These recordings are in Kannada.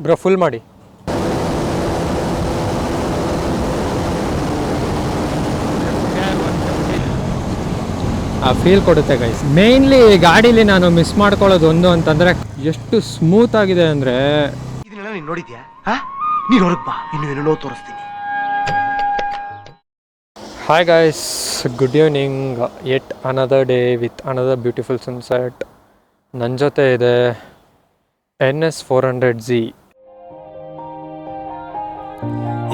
ಬ್ರೋ ಫುಲ್ ಮಾಡಿ. ಆ ಫೀಲ್ ಕೊಡುತ್ತೆ ಗೈಸ್. ಮೇನ್ಲಿ ಗಾಡೀಲಿ ನಾನು ಮಿಸ್ ಮಾಡ್ಕೊಳ್ಳೋದು ಒಂದು ಅಂತಂದರೆ ಎಷ್ಟು ಸ್ಮೂತ್ ಆಗಿದೆ ಅಂದರೆ. ಇದನ್ನೆಲ್ಲ ನೀನು ನೋಡಿದ್ಯಾ? ನೀನು ಹೊರಗೆ ಬಾ, ಇನ್ನು ಏನೋ ತೋರಿಸ್ತೀನಿ. Hi guys, good evening. Yet another day with another beautiful sunset. ನನ್ನ ಜೊತೆ ಇದೆ NS400Z.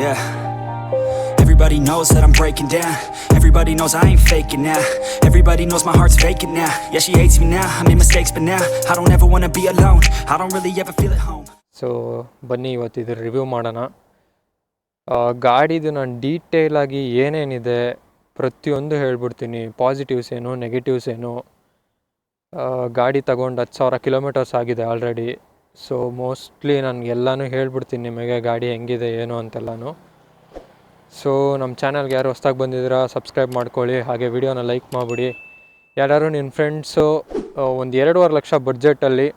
Yeah. Everybody knows that I'm breaking down. Everybody knows I ain't faking now. Everybody knows my heart's vacant now. Yeah, she hates me now. I made mistakes but now I don't ever wanna be alone. I don't really ever feel at home. So ಬನ್ನಿ ಇವತ್ತು ಇದ್ರ ರಿವ್ಯೂ ಮಾಡೋಣ. ಗಾಡಿದು ನಾನು ಡೀಟೇಲಾಗಿ ಏನೇನಿದೆ ಪ್ರತಿಯೊಂದು ಹೇಳ್ಬಿಡ್ತೀನಿ. ಪಾಸಿಟಿವ್ಸ್ ಏನು, ನೆಗೆಟಿವ್ಸ್ ಏನು. ಗಾಡಿ ತಗೊಂಡು 10,000 ಕಿಲೋಮೀಟರ್ಸ್ ಆಗಿದೆ ಆಲ್ರೆಡಿ. ಸೊ ಮೋಸ್ಟ್ಲಿ ನಾನು ಎಲ್ಲನೂ ಹೇಳ್ಬಿಡ್ತೀನಿ ನಿಮಗೆ, ಗಾಡಿ ಹೆಂಗಿದೆ ಏನು ಅಂತೆಲ್ಲನೂ. ಸೊ ನಮ್ಮ ಚಾನಲ್ಗೆ ಯಾರು ಹೊಸ್ದಾಗಿ ಬಂದಿದ್ದೀರಾ ಸಬ್ಸ್ಕ್ರೈಬ್ ಮಾಡ್ಕೊಳ್ಳಿ, ಹಾಗೆ ವಿಡಿಯೋನ ಲೈಕ್ ಮಾಡಿಬಿಡಿ. ಯಾರು ನಿಮ್ಮ ಫ್ರೆಂಡ್ಸು ಒಂದು 2.5 ಲಕ್ಷ ಬಡ್ಜೆಟಲ್ಲಿ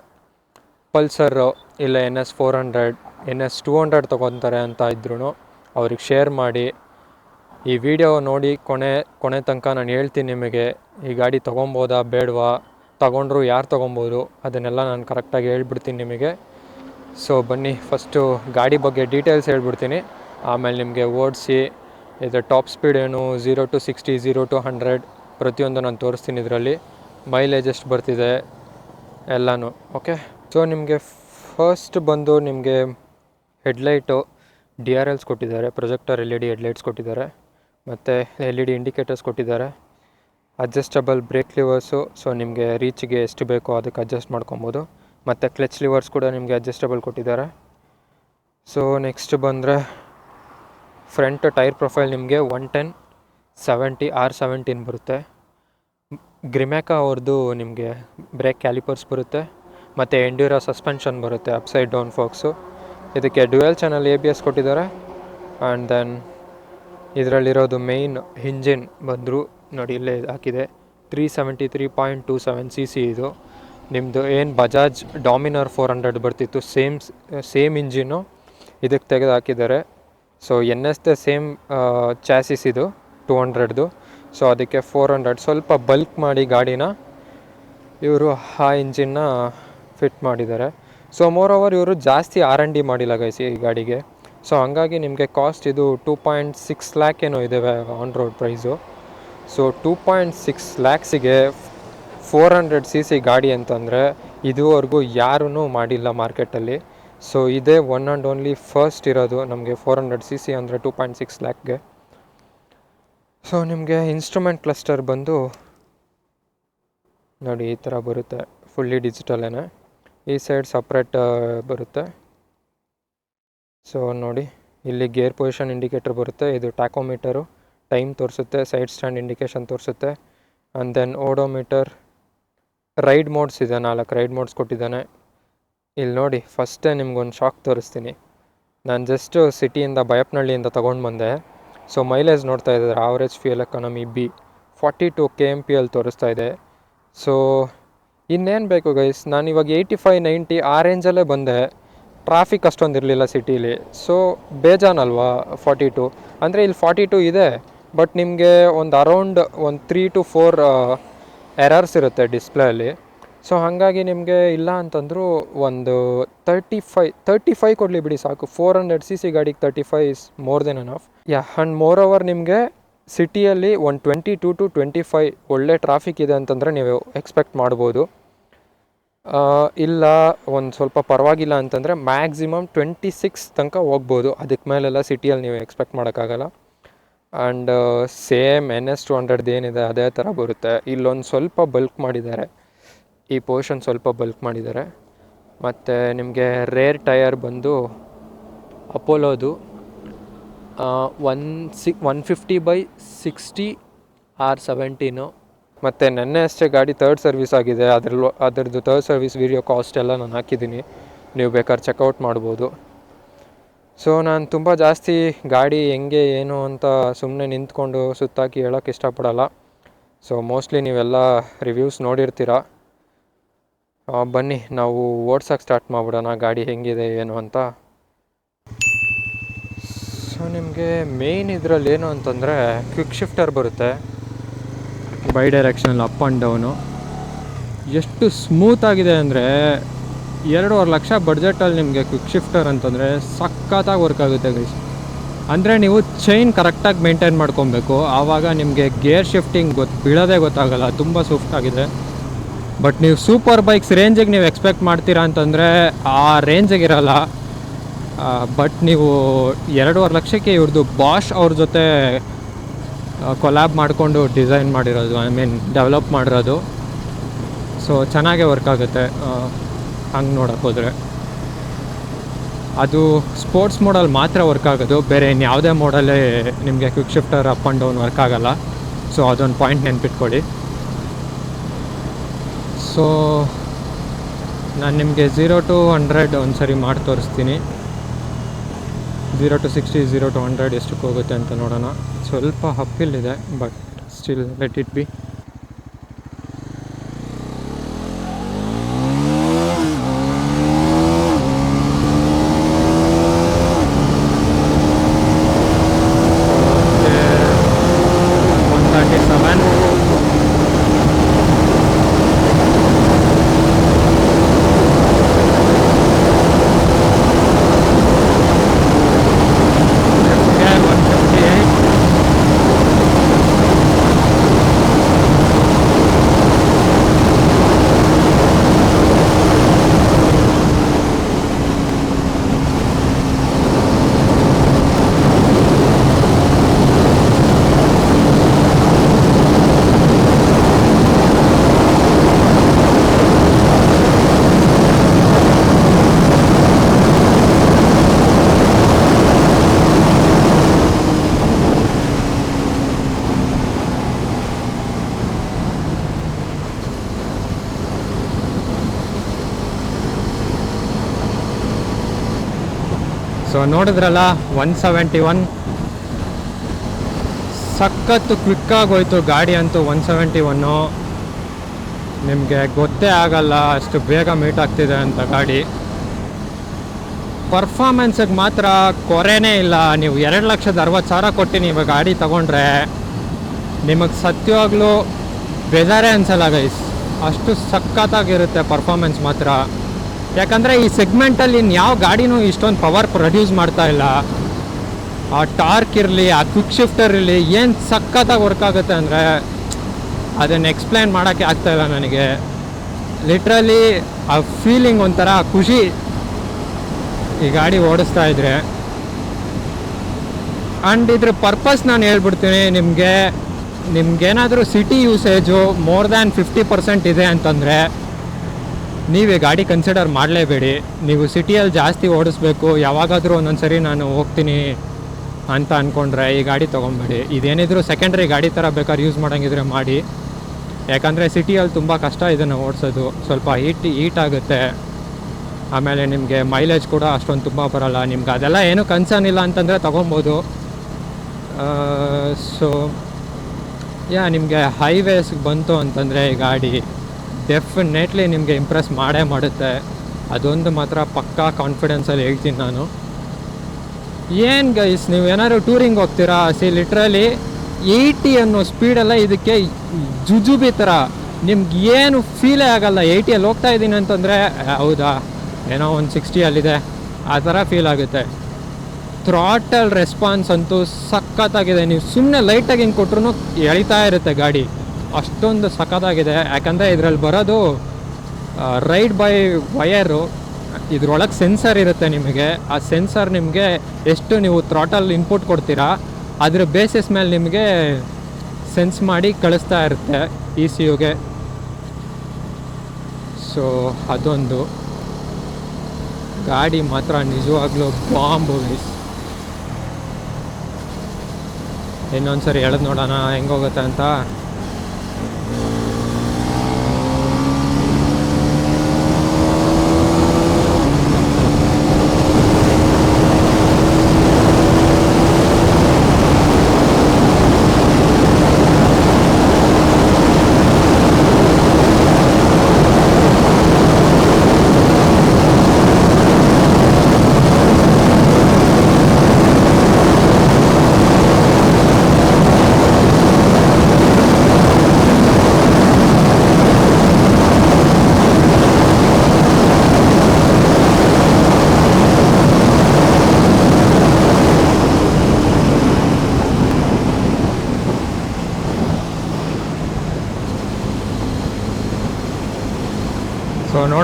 ಪಲ್ಸರು ಇಲ್ಲ NS400, NS200 ತೊಗೊತಾರೆ ಅಂತ ಇದ್ರೂ ಅವ್ರಿಗೆ ಶೇರ್ ಮಾಡಿ. ಈ ವಿಡಿಯೋ ನೋಡಿ ಕೊನೆ ತನಕ ನಾನು ಹೇಳ್ತೀನಿ ನಿಮಗೆ ಈ ಗಾಡಿ ತೊಗೊಬೋದಾ ಬೇಡವಾ, ತೊಗೊಂಡ್ರು ಯಾರು ತೊಗೊಬೋದು ಅದನ್ನೆಲ್ಲ ನಾನು ಕರೆಕ್ಟಾಗಿ ಹೇಳ್ಬಿಡ್ತೀನಿ ನಿಮಗೆ. ಸೊ ಬನ್ನಿ ಫಸ್ಟು ಗಾಡಿ ಬಗ್ಗೆ ಡೀಟೇಲ್ಸ್ ಹೇಳ್ಬಿಡ್ತೀನಿ, ಆಮೇಲೆ ನಿಮಗೆ ಓಡಿಸಿ ಇದು ಟಾಪ್ ಸ್ಪೀಡ್ ಏನು, 0 to 60, 0 to 100 ಪ್ರತಿಯೊಂದು ನಾನು ತೋರಿಸ್ತೀನಿ. ಇದರಲ್ಲಿ ಮೈಲೇಜ್ ಎಷ್ಟು ಬರ್ತಿದೆ ಎಲ್ಲನೂ. ಓಕೆ, ಸೊ ನಿಮಗೆ ಫಸ್ಟ್ ಬಂದು ನಿಮಗೆ ಹೆಡ್ಲೈಟು DRLs ಕೊಟ್ಟಿದ್ದಾರೆ, ಪ್ರೊಜೆಕ್ಟರ್ LED ಹೆಡ್ಲೈಟ್ಸ್ ಕೊಟ್ಟಿದ್ದಾರೆ, ಮತ್ತು LED ಇಂಡಿಕೇಟರ್ಸ್ ಕೊಟ್ಟಿದ್ದಾರೆ. ಅಡ್ಜಸ್ಟಬಲ್ ಬ್ರೇಕ್ ಲಿವರ್ಸು, ಸೊ ನಿಮಗೆ ರೀಚಿಗೆ ಎಷ್ಟು ಬೇಕೋ ಅದಕ್ಕೆ ಅಡ್ಜಸ್ಟ್ ಮಾಡ್ಕೊಬೋದು. ಮತ್ತು ಕ್ಲಚ್ ಲಿವರ್ಸ್ ಕೂಡ ನಿಮಗೆ ಅಡ್ಜಸ್ಟಬಲ್ ಕೊಟ್ಟಿದ್ದಾರೆ. ಸೊ ನೆಕ್ಸ್ಟ್ ಬಂದರೆ ಫ್ರಂಟ್ ಟೈರ್ ಪ್ರೊಫೈಲ್ ನಿಮಗೆ 110, 70, R17 ಬರುತ್ತೆ. ಗ್ರಿಮ್ಯಾಕಾ ಅವ್ರದ್ದು ನಿಮಗೆ ಬ್ರೇಕ್ ಕ್ಯಾಲಿಪರ್ಸ್ ಬರುತ್ತೆ, ಮತ್ತು ಎಂಡ್ಯೂರಾ ಸಸ್ಪೆನ್ಷನ್ ಬರುತ್ತೆ, ಅಪ್ಸೈಡ್ ಡೌನ್ ಫೋಕ್ಸು. ಇದಕ್ಕೆ ಡ್ಯುಯಲ್ ಚಾನಲ್ ABS ಕೊಟ್ಟಿದ್ದಾರೆ. ಆ್ಯಂಡ್ ದೆನ್ ಇದರಲ್ಲಿರೋದು ಮೇಯ್ನ್ ಇಂಜಿನ್ ಬಂದರು ನೋಡಿ ಇಲ್ಲೇ ಹಾಕಿದೆ, 373.27 cc. ಇದು ನಿಮ್ಮದು ಏನು ಬಜಾಜ್ ಡಾಮಿನರ್ 400 ಬರ್ತಿತ್ತು ಸೇಮ್ ಇಂಜಿನ್ನು ಇದಕ್ಕೆ ತೆಗೆದು ಹಾಕಿದ್ದಾರೆ. ಸೊ NSದೇ ಸೇಮ್ ಚಾಸಿಸ್ ಇದು 200ದು. ಸೊ ಅದಕ್ಕೆ 400 ಸ್ವಲ್ಪ ಬಲ್ಕ್ ಮಾಡಿ ಗಾಡಿನ ಇವರು ಆ ಇಂಜಿನ್ನ ಫಿಟ್ ಮಾಡಿದ್ದಾರೆ. ಸೊ ಮೋರ್ ಓವರ್ ಇವರು ಜಾಸ್ತಿ R&D ಮಾಡಿಲ್ಲ ಗೈಸ್ ಈ ಗಾಡಿಗೆ. ಸೊ ಹಂಗಾಗಿ ನಿಮಗೆ ಕಾಸ್ಟ್ ಇದು 2.6 ಲ್ಯಾಕ್ ಏನೋ ಇದ್ದಾವೆ on road price. So 2.6 ಲ್ಯಾಕ್ಸಿಗೆ 400 cc ಗಾಡಿ ಅಂತಂದರೆ ಇದುವರೆಗೂ ಯಾರೂ ಮಾಡಿಲ್ಲ ಮಾರ್ಕೆಟಲ್ಲಿ. ಸೊ ಇದೇ ಒನ್ ಆ್ಯಂಡ್ ಓನ್ಲಿ ಫಸ್ಟ್ ಇರೋದು ನಮಗೆ 400 cc ಅಂದರೆ 2.6 ಲ್ಯಾಕ್ಗೆ. ಸೊ ನಿಮಗೆ ಇನ್ಸ್ಟ್ರೂಮೆಂಟ್ ಕ್ಲಸ್ಟರ್ ಬಂದು ನೋಡಿ ಈ ಥರ ಬರುತ್ತೆ, ಫುಲ್ಲಿ ಡಿಜಿಟಲೇನೆ. ಈ ಸೈಡ್ ಸಪ್ರೇಟ್ ಬರುತ್ತೆ. ಸೊ ನೋಡಿ ಇಲ್ಲಿ ಗೇರ್ ಪೊಸಿಷನ್ ಇಂಡಿಕೇಟರ್ ಬರುತ್ತೆ, ಇದು ಟ್ಯಾಕೋಮೀಟರು ಟೈಮ್ ತೋರಿಸುತ್ತೆ, ಸೈಡ್ ಸ್ಟ್ಯಾಂಡ್ ಇಂಡಿಕೇಷನ್ ತೋರಿಸುತ್ತೆ. And then odometer, ride modes ಇದೆ, 4 ರೈಡ್ ಮೋಡ್ಸ್ ಕೊಟ್ಟಿದ್ದಾನೆ. ಇಲ್ಲಿ ನೋಡಿ ಫಸ್ಟೇ ನಿಮ್ಗೊಂದು ಶಾಕ್ ತೋರಿಸ್ತೀನಿ. ನಾನು ಜಸ್ಟು ಸಿಟಿಯಿಂದ ಬಯಪ್ಪನಹಳ್ಳಿಯಿಂದ ತೊಗೊಂಡು ಬಂದೆ. ಸೊ ಮೈಲೇಜ್ ನೋಡ್ತಾ ಇದ್ದಾರೆ, average fuel economy B 42 kmpl ತೋರಿಸ್ತಾ ಇದೆ. ಸೊ ಇನ್ನೇನು ಬೇಕು ಗೈಸ್, ನಾನು ಇವಾಗ 85-90 ಆ ರೇಂಜಲ್ಲೇ ಬಂದೆ. ಟ್ರಾಫಿಕ್ ಅಷ್ಟೊಂದು ಇರಲಿಲ್ಲ ಸಿಟೀಲಿ. ಸೊ ಬೇಜಾನಲ್ವಾ 42 ಅಂದರೆ. ಇಲ್ಲಿ 42 ಇದೆ, ಬಟ್ ನಿಮಗೆ ಒಂದು ಅರೌಂಡ್ 3 to 4 ಎರರ್ಸ್ ಇರುತ್ತೆ ಡಿಸ್ಪ್ಲೇಯಲ್ಲಿ. ಸೊ ಹಾಗಾಗಿ ನಿಮಗೆ ಇಲ್ಲ ಅಂತಂದರೂ ಒಂದು 35 ಕೊಡಲಿ ಬಿಡಿ ಸಾಕು. 400 cc ಗಾಡಿಗೆ 35 is more than enough. And more over ನಿಮಗೆ ಸಿಟಿಯಲ್ಲಿ 22 to 25 ಒಳ್ಳೆ ಟ್ರಾಫಿಕ್ ಇದೆ ಅಂತಂದರೆ ನೀವು ಎಕ್ಸ್ಪೆಕ್ಟ್ ಮಾಡ್ಬೋದು. ಇಲ್ಲ ಒಂದು ಸ್ವಲ್ಪ ಪರವಾಗಿಲ್ಲ ಅಂತಂದರೆ ಮ್ಯಾಕ್ಸಿಮಮ್ 26 ತನಕ ಹೋಗ್ಬೋದು. ಅದಕ್ಕೆ ಮೇಲೆಲ್ಲ ಸಿಟಿಯಲ್ಲಿ ನೀವು ಎಕ್ಸ್ಪೆಕ್ಟ್ ಮಾಡೋಕ್ಕಾಗಲ್ಲ. ಆ್ಯಂಡ್ ಸೇಮ್ NS200 ಏನಿದೆ ಅದೇ ಥರ ಬರುತ್ತೆ. ಇಲ್ಲೊಂದು ಸ್ವಲ್ಪ ಬಲ್ಕ್ ಮಾಡಿದ್ದಾರೆ, ಈ ಪೋರ್ಷನ್ ಸ್ವಲ್ಪ ಬಲ್ಕ್ ಮಾಡಿದ್ದಾರೆ. ಮತ್ತು ನಿಮಗೆ ರೇರ್ ಟಯರ್ ಬಂದು ಅಪೋಲೋದು 150/60 R17. ಮತ್ತು ನೆನ್ನೆ ಅಷ್ಟೇ ಗಾಡಿ 3rd ಸರ್ವಿಸ್ ಆಗಿದೆ. ಅದರದ್ದು 3rd ಸರ್ವಿಸ್ ವೀಡಿಯೋ ಕಾಸ್ಟ್ ಎಲ್ಲ ನಾನು ಹಾಕಿದ್ದೀನಿ, ನೀವು ಬೇಕಾದ್ರೆ ಚೆಕ್ಔಟ್ ಮಾಡ್ಬೋದು. ಸೊ ನಾನು ತುಂಬ ಜಾಸ್ತಿ ಗಾಡಿ ಹೆಂಗೆ ಏನು ಅಂತ ಸುಮ್ಮನೆ ನಿಂತ್ಕೊಂಡು ಸುತ್ತಾಕಿ ಹೇಳೋಕ್ಕೆ ಇಷ್ಟಪಡಲ್ಲ. ಸೊ ಮೋಸ್ಟ್ಲಿ ನೀವೆಲ್ಲ ರಿವ್ಯೂಸ್ ನೋಡಿರ್ತೀರ. ಬನ್ನಿ ನಾವು ಓಡ್ಸೋಕ್ಕೆ ಸ್ಟಾರ್ಟ್ ಮಾಡಿಬಿಡೋಣ ಗಾಡಿ ಹೆಂಗಿದೆ ಏನು ಅಂತ. ಸೊ ನಿಮಗೆ ಮೇಯ್ನ್ ಇದರಲ್ಲಿ ಏನು ಅಂತಂದರೆ ಕ್ವಿಕ್ ಶಿಫ್ಟರ್ ಬರುತ್ತೆ, ಬೈ ಡೈರೆಕ್ಷನಲ್ಲಿ ಅಪ್ ಆ್ಯಂಡ್ ಡೌನು. ಎಷ್ಟು ಸ್ಮೂತಾಗಿದೆ ಅಂದರೆ 2.5 ಲಕ್ಷ ಬಡ್ಜೆಟಲ್ಲಿ ನಿಮಗೆ ಕ್ವಿಕ್ ಶಿಫ್ಟರ್ ಅಂತಂದರೆ ಸಖತ್ತಾಗಿ ವರ್ಕ್ ಆಗುತ್ತೆ ಗೈಸ್. ಅಂದರೆ ನೀವು ಚೈನ್ ಕರೆಕ್ಟಾಗಿ ಮೇಂಟೈನ್ ಮಾಡ್ಕೊಬೇಕು, ಆವಾಗ ನಿಮಗೆ ಗೇರ್ ಶಿಫ್ಟಿಂಗ್ ಬೀಳೋದೇ ಗೊತ್ತಾಗಲ್ಲ, ತುಂಬ ಸಾಫ್ಟಾಗಿದೆ. ಬಟ್ ನೀವು ಸೂಪರ್ ಬೈಕ್ಸ್ ರೇಂಜಿಗೆ ನೀವು ಎಕ್ಸ್ಪೆಕ್ಟ್ ಮಾಡ್ತೀರಾ ಅಂತಂದರೆ ಆ ರೇಂಜಿಗೆ ಇರೋಲ್ಲ. ಬಟ್ ನೀವು 2.5 ಲಕ್ಷಕ್ಕೆ ಇವ್ರದ್ದು ಬಾಷ್ ಅವ್ರ ಜೊತೆ ಕೊಲ್ಯಾಬ್ ಮಾಡಿಕೊಂಡು ಡಿಸೈನ್ ಮಾಡಿರೋದು, ಐ ಮೀನ್ ಡೆವಲಪ್ ಮಾಡಿರೋದು. ಸೊ ಚೆನ್ನಾಗೇ ವರ್ಕ್ ಆಗುತ್ತೆ ಹಂಗೆ ನೋಡೋಕೆ ಹೋದರೆ. ಅದು ಸ್ಪೋರ್ಟ್ಸ್ ಮೋಡಲ್ಲಿ ಮಾತ್ರ ವರ್ಕ್ ಆಗೋದು, ಬೇರೆ ಇನ್ಯಾವುದೇ ಮೋಡಲ್ಲೇ ನಿಮಗೆ quick shifter up and down work ಆಗೋಲ್ಲ. ಸೊ ಅದೊಂದು ಪಾಯಿಂಟ್ ನೆನ್ಪಿಟ್ಕೊಳ್ಳಿ. ಸೊ ನಾನು ನಿಮಗೆ 0 to 100 ಒಂದು ಸರಿ ಮಾಡಿ ತೋರಿಸ್ತೀನಿ. 0 to 60, 0 to 100 ಎಷ್ಟಕ್ಕೆ ಹೋಗುತ್ತೆ ಅಂತ ನೋಡೋಣ. ಸ್ವಲ್ಪ ಅಪ್ಪಿಲ್ಲಿದೆ, but still let it be. So ನೋಡಿದ್ರಲ್ಲ 171 ಸಖತ್ತು ಕ್ವಿಕ್ಕಾಗಿ ಹೋಯ್ತು ಗಾಡಿ ಅಂತೂ. 171 ನಿಮಗೆ ಗೊತ್ತೇ ಆಗಲ್ಲ ಅಷ್ಟು ಬೇಗ ಮೀಟ್ ಆಗ್ತಿದೆ ಅಂತ ಗಾಡಿ. ಪರ್ಫಾರ್ಮೆನ್ಸಿಗೆ ಮಾತ್ರ ಕೊರೆನೇ ಇಲ್ಲ. ನೀವು 2,60,000 ಕೊಟ್ಟು ನೀವು ಗಾಡಿ ತೊಗೊಂಡ್ರೆ ನಿಮಗೆ ಸತ್ಯವಾಗ್ಲೂ ಬೇಜಾರೇ ಅನ್ಸಲ್ಲ ಗೈಸ್, ಅಷ್ಟು ಸಖತ್ತಾಗಿರುತ್ತೆ ಪರ್ಫಾರ್ಮೆನ್ಸ್ ಮಾತ್ರ. ಯಾಕಂದರೆ ಈ ಸೆಗ್ಮೆಂಟಲ್ಲಿ ಇನ್ಯಾವ ಗಾಡಿನೂ ಇಷ್ಟೊಂದು ಪವರ್ ಪ್ರೊಡ್ಯೂಸ್ ಮಾಡ್ತಾ ಇಲ್ಲ. ಆ ಟಾರ್ಕ್ ಇರಲಿ, ಆ ಕ್ವಿಕ್ ಶಿಫ್ಟರ್ ಇರಲಿ, ಏನು ಸಖತ್ತಾಗಿ ವರ್ಕ್ ಆಗುತ್ತೆ ಅಂದರೆ ಅದನ್ನು ಎಕ್ಸ್ಪ್ಲೈನ್ ಮಾಡೋಕ್ಕೆ ಆಗ್ತಾಯಿಲ್ಲ ನನಗೆ. ಲಿಟ್ರಲಿ ಆ ಫೀಲಿಂಗ್ ಒಂಥರ ಖುಷಿ ಈ ಗಾಡಿ ಓಡಿಸ್ತಾ ಇದ್ರೆ. ಆ್ಯಂಡ್ ಇದ್ರ ಪರ್ಪಸ್ ನಾನು ಹೇಳ್ಬಿಡ್ತೀನಿ ನಿಮ್ಗೇನಾದರೂ ಸಿಟಿ ಯೂಸೇಜು ಮೋರ್ ದ್ಯಾನ್ 50% ಇದೆ ಅಂತಂದರೆ ನೀವು ಈ ಗಾಡಿ ಕನ್ಸಿಡರ್ ಮಾಡಲೇಬೇಡಿ. ನೀವು ಸಿಟಿಯಲ್ಲಿ ಜಾಸ್ತಿ ಓಡಿಸ್ಬೇಕು, ಯಾವಾಗಾದರೂ ಒಂದೊಂದು ಸರಿ ನಾನು ಹೋಗ್ತೀನಿ ಅಂತ ಅಂದ್ಕೊಂಡ್ರೆ ಈ ಗಾಡಿ ತೊಗೊಬೇಡಿ. ಇದೇನಿದ್ರು ಸೆಕೆಂಡ್ರಿ ಗಾಡಿ ಥರ ಬೇಕಾದ್ರೆ ಯೂಸ್ ಮಾಡೋಂಗಿದ್ರೆ ಮಾಡಿ. ಯಾಕಂದರೆ ಸಿಟಿಯಲ್ಲಿ ತುಂಬ ಕಷ್ಟ ಇದನ್ನು ಓಡಿಸೋದು, ಸ್ವಲ್ಪ ಹೀಟ್ ಆಗುತ್ತೆ. ಆಮೇಲೆ ನಿಮಗೆ ಮೈಲೇಜ್ ಕೂಡ ಅಷ್ಟೊಂದು ತುಂಬ ಬರೋಲ್ಲ. ನಿಮ್ಗೆ ಅದೆಲ್ಲ ಏನೂ ಕನ್ಸರ್ನ್ ಇಲ್ಲ ಅಂತಂದರೆ ತೊಗೊಬೋದು. ಸೊ ನಿಮಗೆ ಹೈವೇಸ್ಗೆ ಬಂತು ಅಂತಂದರೆ ಈ ಗಾಡಿ ಡೆಫಿನೆಟ್ಲಿ ನಿಮಗೆ ಇಂಪ್ರೆಸ್ ಮಾಡೇ ಮಾಡುತ್ತೆ. ಅದೊಂದು ಮಾತ್ರ ಪಕ್ಕಾ ಕಾನ್ಫಿಡೆನ್ಸಲ್ಲಿ ಹೇಳ್ತೀನಿ ನಾನು. ಏನು ಗೈಸ್, ನೀವು ಏನಾದ್ರು ಟೂರಿಂಗ್ ಹೋಗ್ತೀರಾ, ಲಿಟ್ರಲಿ 80 ಅನ್ನೋ ಸ್ಪೀಡೆಲ್ಲ ಇದಕ್ಕೆ ಜುಜುಬಿ ಥರ, ನಿಮ್ಗೆ ಏನು ಫೀಲೇ ಆಗಲ್ಲ. 80ಅಲ್ಲಿ ಹೋಗ್ತಾ ಇದ್ದೀನಿ ಅಂತಂದರೆ ಹೌದಾ ಏನೋ ಒಂದು 60ಅಲ್ಲಿದೆ ಆ ಥರ ಫೀಲ್ ಆಗುತ್ತೆ. ಥ್ರಾಟಲ್ ರೆಸ್ಪಾನ್ಸ್ ಅಂತೂ ಸಖತ್ತಾಗಿದೆ. ನೀವು ಸುಮ್ಮನೆ ಲೈಟಾಗಿ ಹಿಂಗೆ ಕೊಟ್ರು ಎಳಿತಾ ಇರುತ್ತೆ ಗಾಡಿ, ಅಷ್ಟೊಂದು ಸಖತ್ತಾಗಿದೆ. ಯಾಕಂದರೆ ಇದರಲ್ಲಿ ಬರೋದು ರೈಡ್ ಬೈ ವಯರು, ಇದ್ರೊಳಗೆ ಸೆನ್ಸರ್ ಇರುತ್ತೆ ನಿಮಗೆ. ಆ ಸೆನ್ಸರ್ ನಿಮಗೆ ಎಷ್ಟು ನೀವು ಥ್ರಾಟಲ್ ಇನ್ಪುಟ್ ಕೊಡ್ತೀರಾ ಅದ್ರ ಬೇಸಿಸ್ ಮೇಲೆ ನಿಮಗೆ ಸೆನ್ಸ್ ಮಾಡಿ ಕಳಿಸ್ತಾ ಇರುತ್ತೆ ECUಗೆ. ಸೊ ಅದೊಂದು ಗಾಡಿ ಮಾತ್ರ ನಿಜವಾಗ್ಲೂ ಬಾಂಬು ಗೈಸ್. ಇನ್ನೊಂದು ಸರಿ ಎಳೆದು ನೋಡೋಣ ಹೆಂಗೋಗುತ್ತೆ ಅಂತ.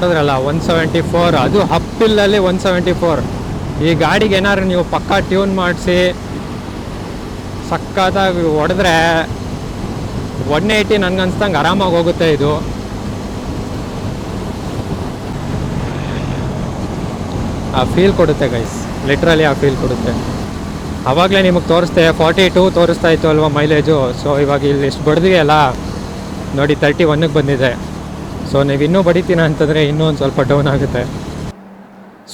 ನೋಡಿದ್ರಲ್ಲ 174, ಅದು ಅಪ್ಪಿಲ್ಲಲ್ಲಿ 174. ಈ ಗಾಡಿಗೆ ಏನಾದ್ರು ನೀವು ಪಕ್ಕಾ ಟ್ಯೂನ್ ಮಾಡಿಸಿ ಸಕ್ಕತ್ತಾಗಿ ಹೊಡೆದ್ರೆ 180 ನನಗನ್ಸ್ದಂಗೆ ಆರಾಮಾಗಿ ಹೋಗುತ್ತೆ ಇದು. ಆ ಫೀಲ್ ಕೊಡುತ್ತೆ ಗೈಸ್, ಲಿಟ್ರಲಿ ಆ ಫೀಲ್ ಕೊಡುತ್ತೆ. ಆವಾಗಲೇ ನಿಮಗೆ ತೋರಿಸ್ತೆ 42 ತೋರಿಸ್ತಾ ಇತ್ತು ಅಲ್ವಾ ಮೈಲೇಜು. ಸೊ ಇವಾಗ ಇಲ್ಲಿ ಇಷ್ಟು ಬಡ್ದಿಯಲ್ಲ ನೋಡಿ 31ಗೆ ಬಂದಿದೆ. ಸೊ ನೀವು ಇನ್ನೂ ಬಡಿತೀನ ಅಂತಂದರೆ ಇನ್ನೂ ಒಂದು ಸ್ವಲ್ಪ ಡೌನ್ ಆಗುತ್ತೆ.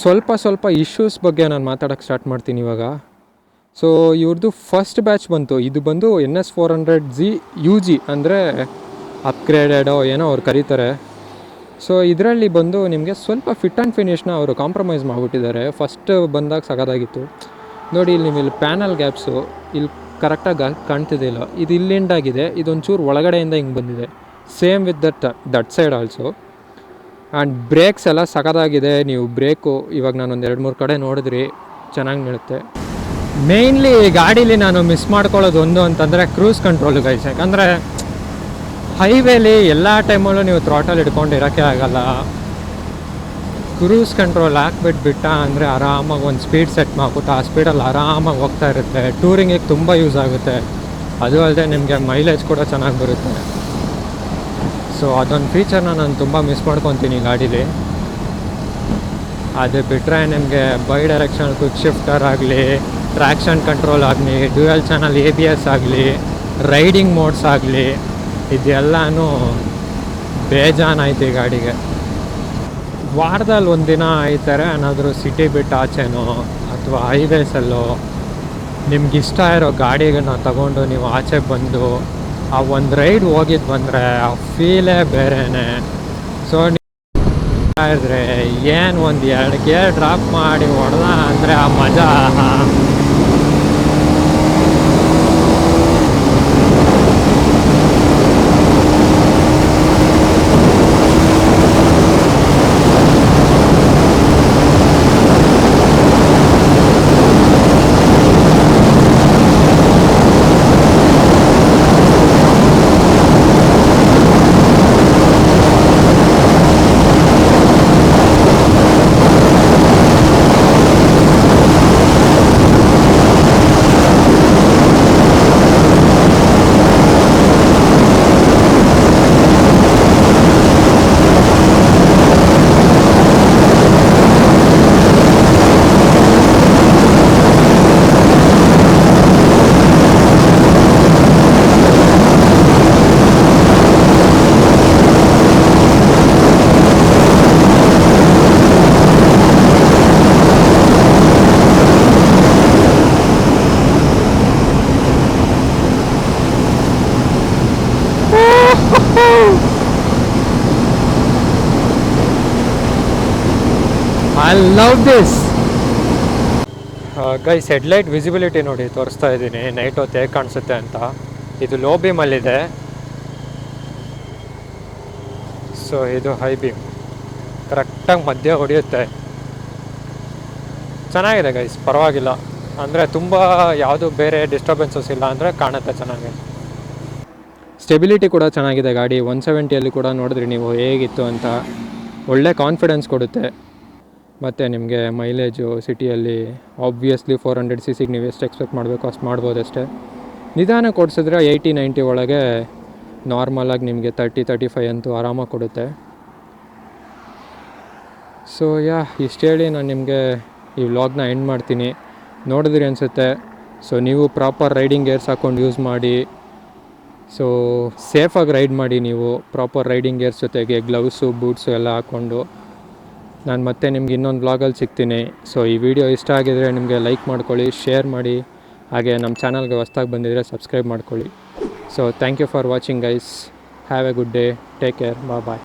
ಸ್ವಲ್ಪ ಇಶ್ಯೂಸ್ ಬಗ್ಗೆ ನಾನು ಮಾತಾಡೋಕ್ಕೆ ಸ್ಟಾರ್ಟ್ ಮಾಡ್ತೀನಿ ಇವಾಗ. ಸೊ ಇವ್ರದ್ದು ಫಸ್ಟ್ ಬ್ಯಾಚ್ ಬಂತು, ಇದು ಬಂದು NS400Z UG ಅಂದರೆ ಅಪ್ಗ್ರೇಡೆಡೋ ಏನೋ ಅವ್ರು ಕರೀತಾರೆ. ಸೊ ಇದರಲ್ಲಿ ಬಂದು ನಿಮಗೆ ಸ್ವಲ್ಪ ಫಿಟ್ ಆ್ಯಂಡ್ ಫಿನಿಷ್ನ ಅವರು ಕಾಂಪ್ರಮೈಸ್ ಮಾಡಿಬಿಟ್ಟಿದ್ದಾರೆ. ಫಸ್ಟ್ ಬಂದಾಗ ಸಗದಾಗಿತ್ತು ನೋಡಿ. ಇಲ್ಲಿ ಪ್ಯಾನಲ್ ಗ್ಯಾಪ್ಸು ಇಲ್ಲಿ ಕರೆಕ್ಟಾಗಿ ಕಾಣ್ತಿದ್ದಿಲ್ಲ, ಇದು ಇಲ್ಲಿಂದಾಗಿದೆ, ಇದೊಂಚೂರು ಒಳಗಡೆಯಿಂದ ಹಿಂಗೆ ಬಂದಿದೆ. Same with that side also. And brakes ಎಲ್ಲ ಸಖತ್ತಾಗಿದೆ. ನೀವು ಬ್ರೇಕು ಇವಾಗ ನಾನೊಂದು 2-3 ಕಡೆ ನೋಡಿದ್ರಿ, ಚೆನ್ನಾಗಿ ನಿಲ್ಲುತ್ತೆ. ಮೇಯ್ನ್ಲಿ ಗಾಡೀಲಿ ನಾನು ಮಿಸ್ ಮಾಡ್ಕೊಳ್ಳೋದು ಒಂದು ಅಂತಂದರೆ ಕ್ರೂಸ್ ಕಂಟ್ರೋಲು ಗೈಸ್. ಯಾಕಂದರೆ ಹೈವೇಲಿ ಎಲ್ಲ ಟೈಮಲ್ಲೂ ನೀವು ಥ್ರಾಟಲ್ ಹಿಡ್ಕೊಂಡು ಇರೋಕ್ಕೆ ಆಗಲ್ಲ. ಕ್ರೂಸ್ ಕಂಟ್ರೋಲ್ ಹಾಕ್ಬಿಟ್ಟ ಅಂದರೆ ಆರಾಮಾಗಿ ಒಂದು ಸ್ಪೀಡ್ ಸೆಟ್ ಮಾಡ್ಬಿಟ್ಟು ಆ ಸ್ಪೀಡಲ್ಲಿ ಆರಾಮಾಗಿ ಹೋಗ್ತಾ ಇರುತ್ತೆ. ಟೂರಿಂಗಿಗೆ ತುಂಬ ಯೂಸ್ ಆಗುತ್ತೆ. ಅದು ಅಲ್ಲದೆ ನಿಮಗೆ ಮೈಲೇಜ್ ಕೂಡ ಚೆನ್ನಾಗಿ ಬರುತ್ತೆ. ಸೊ ಅದೊಂದು ಫೀಚರ್ನ ನಾನು ತುಂಬ ಮಿಸ್ ಮಾಡ್ಕೊತೀನಿ ಗಾಡೀಲಿ. ಅದು ಬಿಟ್ಟರೆ ನಿಮಗೆ ಬೈ ಡೈರೆಕ್ಷನ್ ಕ್ವಿಕ್ ಶಿಫ್ಟರ್ ಆಗಲಿ, ಟ್ರ್ಯಾಕ್ಷನ್ ಕಂಟ್ರೋಲ್ ಆಗಲಿ, ಡ್ಯುಯಲ್ ಚಾನಲ್ ABS ಆಗಲಿ, ರೈಡಿಂಗ್ ಮೋಡ್ಸ್ ಆಗಲಿ, ಇದೆಲ್ಲನೂ ಬೇಜಾನಾಯ್ತು ಈ ಗಾಡಿಗೆ. ವಾರದಲ್ಲಿ ಒಂದಿನ ಆಯ್ತಾರೆ ಏನಾದರೂ ಸಿಟಿ ಬಿಟ್ಟು ಆಚೆನೋ ಅಥವಾ ಹೈವೇಸಲ್ಲೋ ನಿಮ್ಗಿಷ್ಟ ಇರೋ ಗಾಡಿಗಳನ್ನ ತಗೊಂಡು ನೀವು ಆಚೆ ಬಂದು ಆ ಒಂದು ರೈಡ್ ಹೋಗಿದ್ದು ಬಂದರೆ ಆ ಫೀಲೇ ಬೇರೆಯೇ. ಸೊ ಇದ್ರೆ ಏನು ಒಂದು 2 ಗೇರ್ ಡ್ರಾಪ್ ಮಾಡಿ ಹೊಡೆದ ಅಂದರೆ ಆ ಮಜಾ. I love this. Guys headlight visibility ನೋಡಿ ತೋರಿಸ್ತಾ ಇದ್ದೀನಿ, ನೈಟ್ ಹೊತ್ತು ಹೇಗೆ ಕಾಣಿಸುತ್ತೆ ಅಂತ. ಇದು ಲೋ ಬೀಮಲ್ಲಿದೆ, ಸೊ ಇದು ಹೈ ಬೀಮ್. ಕರೆಕ್ಟಾಗಿ ಮಧ್ಯ ಹೊಡೆಯುತ್ತೆ, ಚೆನ್ನಾಗಿದೆ ಗೈಸ್, ಪರವಾಗಿಲ್ಲ. ಅಂದರೆ ತುಂಬ ಯಾವುದು ಬೇರೆ ಡಿಸ್ಟರ್ಬೆನ್ಸಸ್ ಇಲ್ಲ ಅಂದರೆ ಕಾಣುತ್ತೆ ಚೆನ್ನಾಗಿ. ಸ್ಟೆಬಿಲಿಟಿ ಕೂಡ ಚೆನ್ನಾಗಿದೆ ಗಾಡಿ. 170 ಕೂಡ ನೋಡಿದ್ರಿ ನೀವು ಹೇಗಿತ್ತು ಅಂತ. ಒಳ್ಳೆ ಕಾನ್ಫಿಡೆನ್ಸ್ ಕೊಡುತ್ತೆ. ಮತ್ತು ನಿಮಗೆ ಮೈಲೇಜು ಸಿಟಿಯಲ್ಲಿ ಆಬ್ವಿಯಸ್ಲಿ 400cc ನೀವು ಎಷ್ಟು ಎಕ್ಸ್ಪೆಕ್ಟ್ ಮಾಡಬೇಕು ಅಷ್ಟು ಮಾಡ್ಬೋದಷ್ಟೇ. ನಿಧಾನ ಕೊಡಿಸಿದ್ರೆ 80-90 ಒಳಗೆ ನಾರ್ಮಲಾಗಿ ನಿಮಗೆ 30-35 ಅಂತೂ ಆರಾಮಾಗಿ ಕೊಡುತ್ತೆ. ಸೊ ಇಷ್ಟು ಹೇಳಿ ನಾನು ನಿಮಗೆ ಈ ವ್ಲಾಗ್ನ ಎಂಡ್ ಮಾಡ್ತೀನಿ. ನೋಡಿದ್ರಿ ಅನಿಸುತ್ತೆ. ಸೊ ನೀವು ಪ್ರಾಪರ್ ರೈಡಿಂಗ್ ಗೇರ್ಸ್ ಹಾಕ್ಕೊಂಡು ಯೂಸ್ ಮಾಡಿ. ಸೊ ಸೇಫಾಗಿ ರೈಡ್ ಮಾಡಿ ನೀವು, ಪ್ರಾಪರ್ ರೈಡಿಂಗ್ ಗೇರ್ಸ್ ಜೊತೆಗೆ ಗ್ಲೌಸು ಬೂಟ್ಸು ಎಲ್ಲ ಹಾಕ್ಕೊಂಡು. ನಾನು ಮತ್ತೆ ನಿಮ್ಗೆ ಇನ್ನೊಂದು ವ್ಲಾಗಲ್ಲಿ ಸಿಗ್ತೀನಿ. ಸೊ ಈ ವಿಡಿಯೋ ಇಷ್ಟ ಆಗಿದರೆ ನಿಮಗೆ ಲೈಕ್ ಮಾಡ್ಕೊಳ್ಳಿ, ಶೇರ್ ಮಾಡಿ, ಹಾಗೆ ನಮ್ಮ ಚಾನಲ್ಗೆ ಹೊಸ್ದಾಗಿ ಬಂದಿದ್ದರೆ ಸಬ್ಸ್ಕ್ರೈಬ್ ಮಾಡ್ಕೊಳ್ಳಿ. So thank you for watching guys. Have a good day, take care, bye.